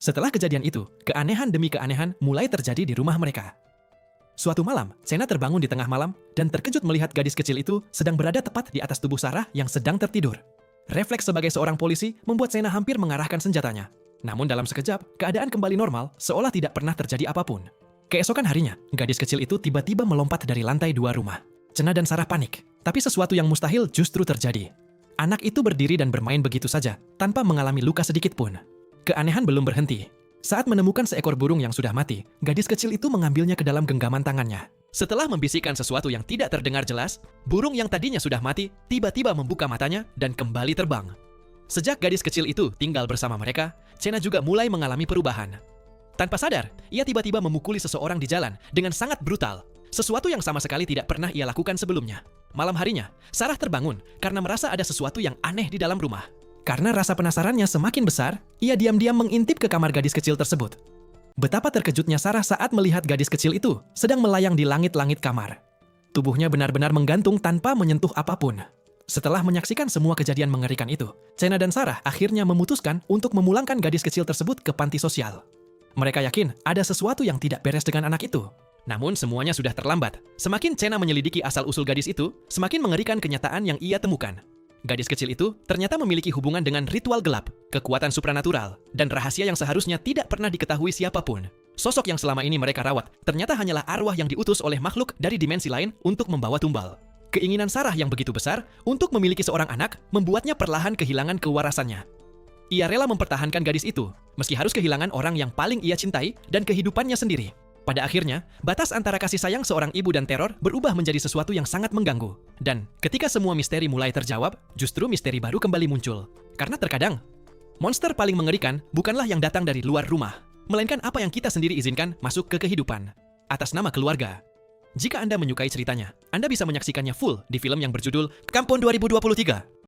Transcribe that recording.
Setelah kejadian itu, keanehan demi keanehan mulai terjadi di rumah mereka. Suatu malam, Sena terbangun di tengah malam dan terkejut melihat gadis kecil itu sedang berada tepat di atas tubuh Sarah yang sedang tertidur. Refleks sebagai seorang polisi membuat Sena hampir mengarahkan senjatanya. Namun dalam sekejap, keadaan kembali normal seolah tidak pernah terjadi apapun. Keesokan harinya, gadis kecil itu tiba-tiba melompat dari lantai 2 rumah. Sena dan Sarah panik, tapi sesuatu yang mustahil justru terjadi. Anak itu berdiri dan bermain begitu saja, tanpa mengalami luka sedikit pun. Keanehan belum berhenti. Saat menemukan seekor burung yang sudah mati, gadis kecil itu mengambilnya ke dalam genggaman tangannya. Setelah membisikkan sesuatu yang tidak terdengar jelas, burung yang tadinya sudah mati tiba-tiba membuka matanya dan kembali terbang. Sejak gadis kecil itu tinggal bersama mereka, Sena juga mulai mengalami perubahan. Tanpa sadar, ia tiba-tiba memukuli seseorang di jalan dengan sangat brutal. Sesuatu yang sama sekali tidak pernah ia lakukan sebelumnya. Malam harinya, Sarah terbangun karena merasa ada sesuatu yang aneh di dalam rumah. Karena rasa penasarannya semakin besar, ia diam-diam mengintip ke kamar gadis kecil tersebut. Betapa terkejutnya Sarah saat melihat gadis kecil itu sedang melayang di langit-langit kamar. Tubuhnya benar-benar menggantung tanpa menyentuh apapun. Setelah menyaksikan semua kejadian mengerikan itu, Sena dan Sarah akhirnya memutuskan untuk memulangkan gadis kecil tersebut ke panti sosial. Mereka yakin ada sesuatu yang tidak beres dengan anak itu. Namun semuanya sudah terlambat. Semakin Sena menyelidiki asal-usul gadis itu, semakin mengerikan kenyataan yang ia temukan. Gadis kecil itu ternyata memiliki hubungan dengan ritual gelap, kekuatan supranatural, dan rahasia yang seharusnya tidak pernah diketahui siapapun. Sosok yang selama ini mereka rawat ternyata hanyalah arwah yang diutus oleh makhluk dari dimensi lain untuk membawa tumbal. Keinginan Sarah yang begitu besar untuk memiliki seorang anak membuatnya perlahan kehilangan kewarasannya. Ia rela mempertahankan gadis itu, meski harus kehilangan orang yang paling ia cintai dan kehidupannya sendiri. Pada akhirnya, batas antara kasih sayang seorang ibu dan teror berubah menjadi sesuatu yang sangat mengganggu. Dan ketika semua misteri mulai terjawab, justru misteri baru kembali muncul. Karena terkadang, monster paling mengerikan bukanlah yang datang dari luar rumah, melainkan apa yang kita sendiri izinkan masuk ke kehidupan. Atas nama keluarga. Jika Anda menyukai ceritanya, Anda bisa menyaksikannya full di film yang berjudul Kampung 2023.